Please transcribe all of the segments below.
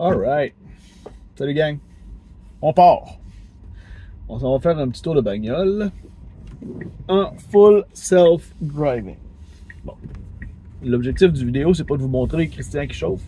Alright. Salut gang. On part. On s'en va faire un petit tour de bagnole en full self-driving. Bon. L'objectif du vidéo, c'est pas de vous montrer Christian qui chauffe.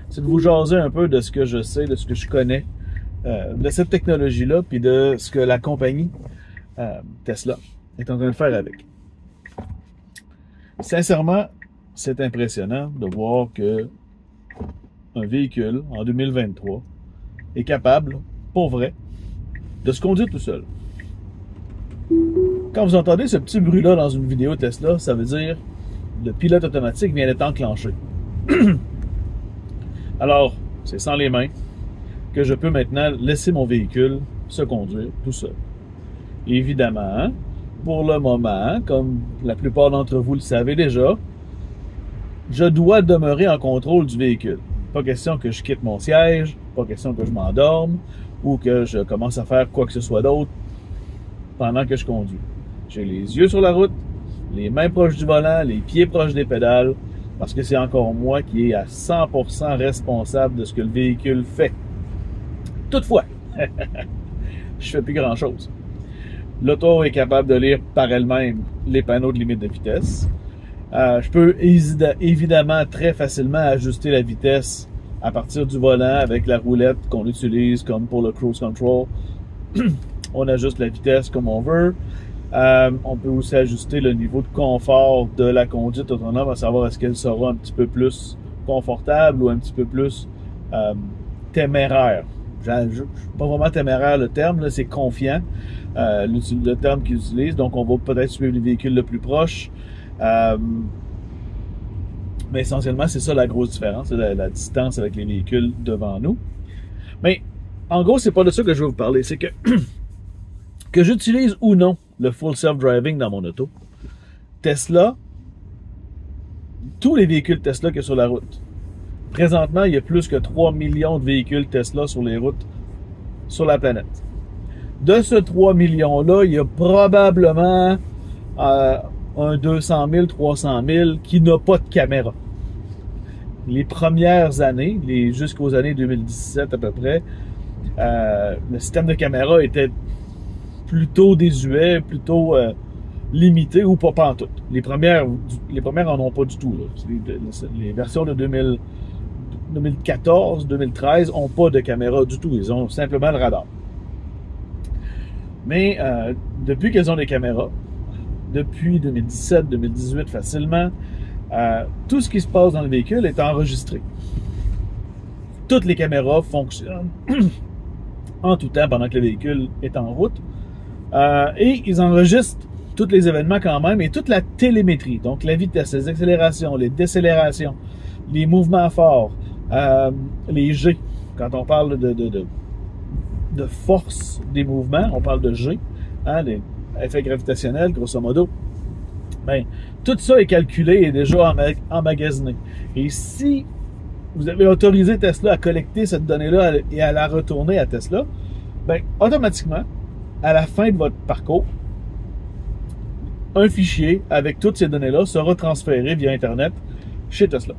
C'est de vous jaser un peu de ce que je sais, de ce que je connais, de cette technologie-là, puis de ce que la compagnie Tesla est en train de faire avec. Sincèrement, c'est impressionnant de voir que un véhicule, en 2023, est capable, pour vrai, de se conduire tout seul. Quand vous entendez ce petit bruit-là dans une vidéo Tesla, ça veut dire que le pilote automatique vient d'être enclenché. Alors, c'est sans les mains que je peux maintenant laisser mon véhicule se conduire tout seul. Évidemment, pour le moment, comme la plupart d'entre vous le savez déjà, je dois demeurer en contrôle du véhicule. Pas question que je quitte mon siège, pas question que je m'endorme ou que je commence à faire quoi que ce soit d'autre pendant que je conduis. J'ai les yeux sur la route, les mains proches du volant, les pieds proches des pédales, parce que c'est encore moi qui est à 100% responsable de ce que le véhicule fait. Toutefois, je fais plus grand-chose. L'auto est capable de lire par elle-même les panneaux de limite de vitesse. Je peux évidemment très facilement ajuster la vitesse à partir du volant avec la roulette qu'on utilise comme pour le cruise control. On ajuste la vitesse comme on veut. On peut aussi ajuster le niveau de confort de la conduite autonome, à savoir est-ce qu'elle sera un petit peu plus confortable ou un petit peu plus téméraire. Pas vraiment téméraire le terme, c'est confiant, le terme qu'ils utilisent. Donc on va peut-être suivre les véhicules le plus proche. Mais essentiellement, c'est ça la grosse différence, c'est la distance avec les véhicules devant nous. Mais en gros, c'est pas de ça que je vais vous parler, c'est que j'utilise ou non le full self-driving dans mon auto, Tesla, tous les véhicules Tesla qu'il y a sur la route. Présentement, il y a plus que 3 millions de véhicules Tesla sur les routes sur la planète. De ce 3 millions-là, il y a probablement un 200 000, 300 000 qui n'a pas de caméra. Les premières années, jusqu'aux années 2017 à peu près, le système de caméra était plutôt désuet, plutôt limité ou pas pantoute. Les premières en ont pas du tout. Les versions de 2014, 2013 n'ont pas de caméra du tout. Ils ont simplement le radar. Mais depuis qu'elles ont des caméras, depuis 2017, 2018 facilement, tout ce qui se passe dans le véhicule est enregistré. Toutes les caméras fonctionnent en tout temps pendant que le véhicule est en route. Et ils enregistrent tous les événements quand même et toute la télémétrie. Donc la vitesse, les accélérations, les décélérations, les mouvements forts, les G. Quand on parle de force des mouvements, on parle de G, les effets gravitationnels, grosso modo. Bien, tout ça est calculé et déjà emmagasiné. Et si vous avez autorisé Tesla à collecter cette donnée-là et à la retourner à Tesla, bien, automatiquement, à la fin de votre parcours, un fichier avec toutes ces données-là sera transféré via Internet chez Tesla.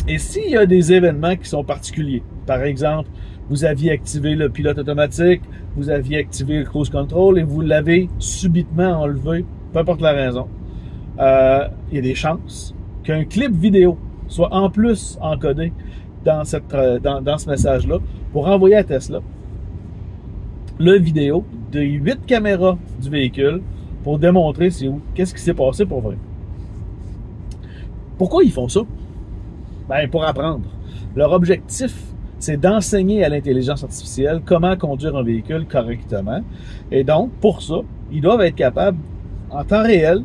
Et s'il y a des événements qui sont particuliers, par exemple, vous aviez activé le pilote automatique, vous aviez activé le cruise control et vous l'avez subitement enlevé, peu importe la raison, il y a des chances qu'un clip vidéo soit en plus encodé dans ce message-là pour envoyer à Tesla le vidéo de 8 caméras du véhicule pour démontrer qu'est-ce qui s'est passé pour vrai. Pourquoi ils font ça? Ben, pour apprendre. Leur objectif, c'est d'enseigner à l'intelligence artificielle comment conduire un véhicule correctement. Et donc, pour ça, ils doivent être capables, en temps réel,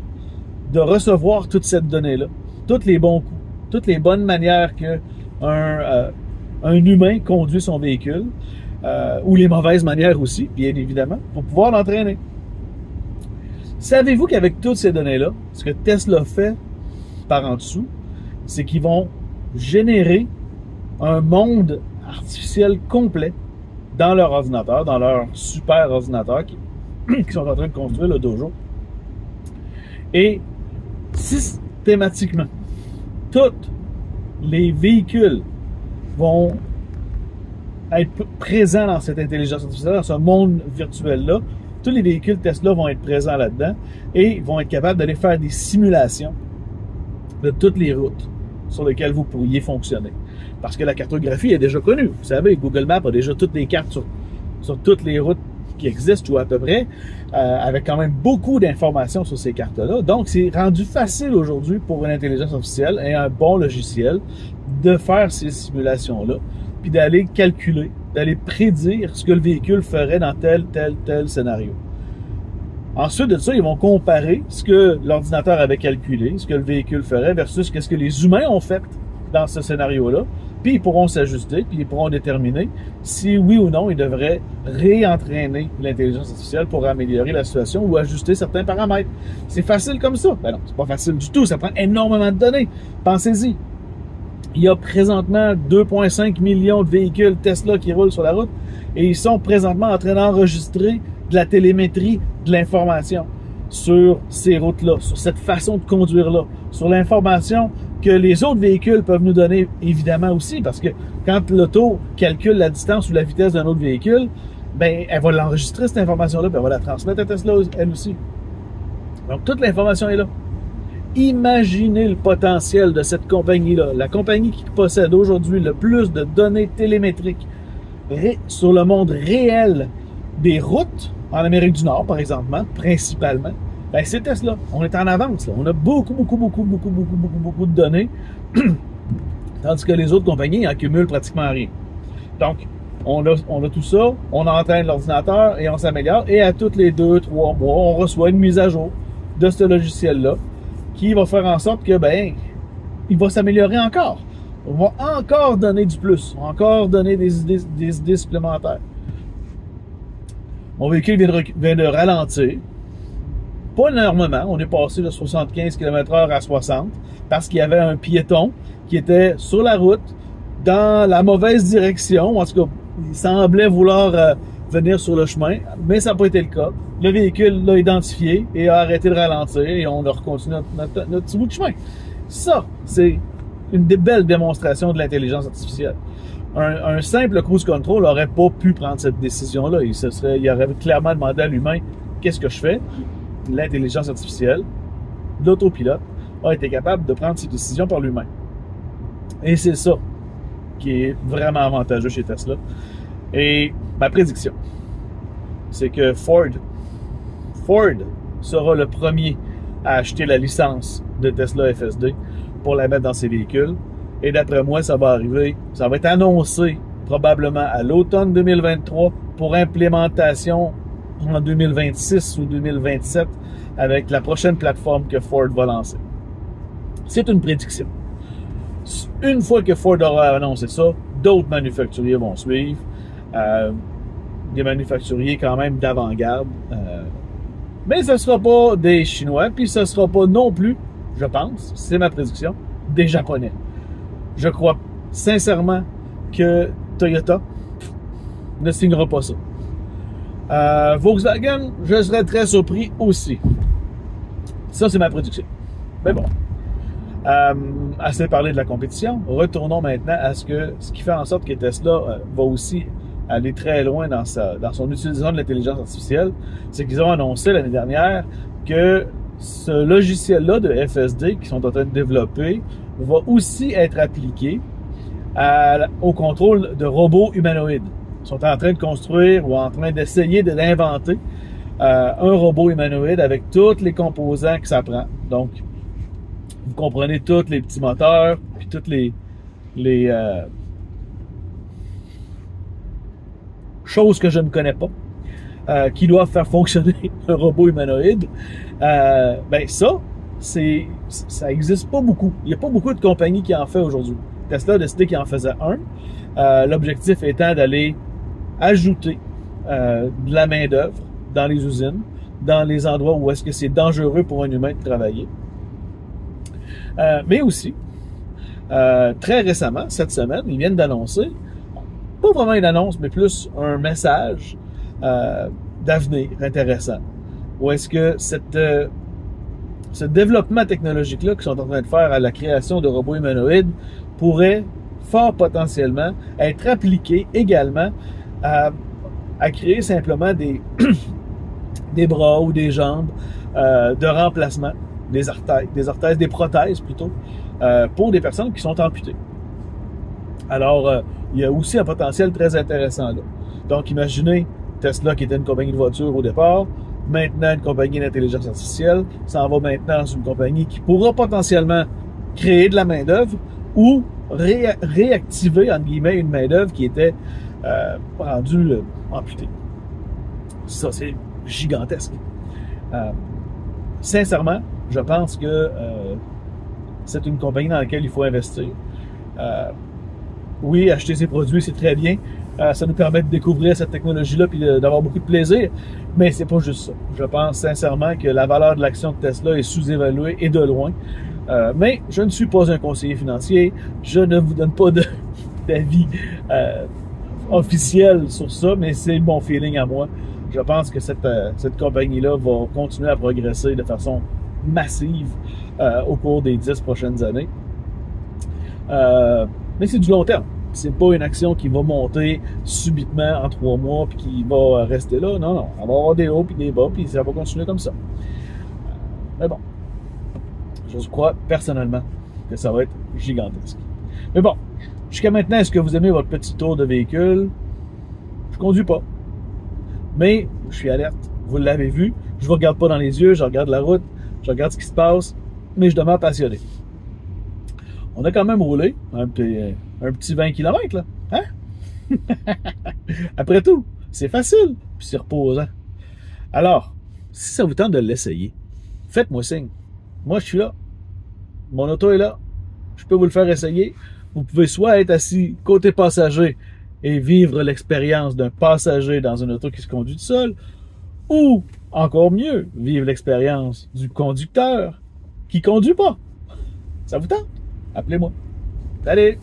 de recevoir toute cette donnée-là, tous les bons coups, toutes les bonnes manières qu'un humain conduit son véhicule, ou les mauvaises manières aussi, bien évidemment, pour pouvoir l'entraîner. Savez-vous qu'avec toutes ces données-là, ce que Tesla fait par en dessous, c'est qu'ils vont générer un monde artificiel complet dans leur ordinateur, dans leur super ordinateur qui sont en train de construire le dojo. Et systématiquement, tous les véhicules vont être présents dans cette intelligence artificielle, dans ce monde virtuel-là. Tous les véhicules Tesla vont être présents là-dedans et vont être capables d'aller faire des simulations de toutes les routes sur lesquelles vous pourriez fonctionner. Parce que la cartographie est déjà connue. Vous savez, Google Maps a déjà toutes les cartes sur toutes les routes qui existent, ou à peu près, avec quand même beaucoup d'informations sur ces cartes-là. Donc, c'est rendu facile aujourd'hui pour une intelligence artificielle et un bon logiciel de faire ces simulations-là, puis d'aller calculer, d'aller prédire ce que le véhicule ferait dans tel scénario. Ensuite de ça, ils vont comparer ce que l'ordinateur avait calculé, ce que le véhicule ferait, versus ce que les humains ont fait dans ce scénario-là. Puis ils pourront s'ajuster, puis ils pourront déterminer si oui ou non ils devraient réentraîner l'intelligence artificielle pour améliorer la situation ou ajuster certains paramètres. C'est facile comme ça? Ben non, c'est pas facile du tout. Ça prend énormément de données. Pensez-y. Il y a présentement 2,5 millions de véhicules Tesla qui roulent sur la route et ils sont présentement en train d'enregistrer de la télémétrie, de l'information sur ces routes-là, sur cette façon de conduire-là, sur l'information que les autres véhicules peuvent nous donner, évidemment aussi, parce que quand l'auto calcule la distance ou la vitesse d'un autre véhicule, ben elle va l'enregistrer, cette information-là, puis elle va la transmettre à Tesla, elle aussi. Donc, toute l'information est là. Imaginez le potentiel de cette compagnie-là, la compagnie qui possède aujourd'hui le plus de données télémétriques sur le monde réel des routes, en Amérique du Nord, par exemple, principalement, ben c'est Tesla. On est en avance, là. On a beaucoup de données, tandis que les autres compagnies en cumulent pratiquement rien. Donc, on a tout ça, on entraîne l'ordinateur et on s'améliore, et à tous les 2-3 mois, on reçoit une mise à jour de ce logiciel-là qui va faire en sorte que, ben, il va s'améliorer encore. On va encore donner du plus, encore donner des idées supplémentaires. Mon véhicule vient de ralentir. Pas énormément. On est passé de 75 km/h à 60 parce qu'il y avait un piéton qui était sur la route dans la mauvaise direction. En tout cas, il semblait vouloir venir sur le chemin, mais ça n'a pas été le cas. Le véhicule l'a identifié et a arrêté de ralentir et on a recontinué notre petit bout de chemin. Ça, c'est une belle démonstration de l'intelligence artificielle. Un simple cruise control n'aurait pas pu prendre cette décision-là. Il aurait clairement demandé à l'humain « Qu'est-ce que je fais? » L'intelligence artificielle, l'autopilote, a été capable de prendre ces décisions par l'humain. Et c'est ça qui est vraiment avantageux chez Tesla. Et ma prédiction, c'est que Ford sera le premier à acheter la licence de Tesla FSD pour la mettre dans ses véhicules. Et d'après moi, ça va arriver, ça va être annoncé probablement à l'automne 2023 pour implémentation en 2026 ou 2027 avec la prochaine plateforme que Ford va lancer. C'est une prédiction. Une fois que Ford aura annoncé ça, d'autres manufacturiers vont suivre. Des manufacturiers quand même d'avant-garde. Mais ce ne sera pas des Chinois, puis ce ne sera pas non plus, je pense, c'est ma prédiction, des Japonais. Je crois sincèrement que Toyota ne signera pas ça. Volkswagen, je serais très surpris aussi. Ça, c'est ma prédiction. Mais bon. Assez parlé de la compétition. Retournons maintenant à ce qui fait en sorte que Tesla va aussi aller très loin dans son utilisation de l'intelligence artificielle. C'est qu'ils ont annoncé l'année dernière que ce logiciel-là de FSD qu'ils sont en train de développer va aussi être appliqué au contrôle de robots humanoïdes. Ils sont en train de construire ou en train d'essayer d'inventer un robot humanoïde avec tous les composants que ça prend. Donc, vous comprenez tous les petits moteurs, puis toutes les choses que je ne connais pas, qui doivent faire fonctionner un robot humanoïde. Ben ça existe pas beaucoup. Il n'y a pas beaucoup de compagnies qui en fait aujourd'hui. Tesla a décidé qu'il en faisait un. L'objectif étant d'aller ajouter de la main-d'œuvre dans les usines, dans les endroits où est-ce que c'est dangereux pour un humain de travailler. Mais aussi, très récemment, cette semaine, ils viennent d'annoncer, pas vraiment une annonce, mais plus un message d'avenir intéressant. Où est-ce que ce développement technologique-là qu'ils sont en train de faire à la création de robots humanoïdes pourrait fort potentiellement être appliqué également à créer simplement des, des bras ou des jambes de remplacement, des orthèses, des prothèses plutôt, pour des personnes qui sont amputées. Alors, il y a aussi un potentiel très intéressant là. Donc, imaginez Tesla qui était une compagnie de voitures au départ, maintenant une compagnie d'intelligence artificielle, s'en va maintenant dans une compagnie qui pourra potentiellement créer de la main-d'œuvre ou réactiver, entre guillemets, une main-d'œuvre qui était rendue amputée. Ça, c'est gigantesque. Sincèrement, je pense que c'est une compagnie dans laquelle il faut investir. Oui, acheter ses produits, c'est très bien. Ça nous permet de découvrir cette technologie-là et d'avoir beaucoup de plaisir, mais c'est pas juste ça. Je pense sincèrement que la valeur de l'action de Tesla est sous-évaluée et de loin. Mais je ne suis pas un conseiller financier. Je ne vous donne pas d'avis officiel sur ça, mais c'est mon feeling à moi. Je pense que cette compagnie-là va continuer à progresser de façon massive au cours des 10 prochaines années. Mais c'est du long terme. C'est pas une action qui va monter subitement en 3 mois puis qui va rester là. Non, non. On va avoir des hauts puis des bas puis ça va continuer comme ça. Mais bon. Je crois personnellement que ça va être gigantesque. Mais bon. Jusqu'à maintenant, est-ce que vous aimez votre petit tour de véhicule? Je conduis pas. Mais je suis alerte. Vous l'avez vu. Je vous regarde pas dans les yeux. Je regarde la route. Je regarde ce qui se passe. Mais je demeure passionné. On a quand même roulé un petit 20 km, là. Hein? Après tout, c'est facile, puis c'est reposant. Alors, si ça vous tente de l'essayer, faites-moi signe. Moi, je suis là. Mon auto est là. Je peux vous le faire essayer. Vous pouvez soit être assis côté passager et vivre l'expérience d'un passager dans une auto qui se conduit tout seul, ou, encore mieux, vivre l'expérience du conducteur qui conduit pas. Ça vous tente? Appelez-moi. Salut!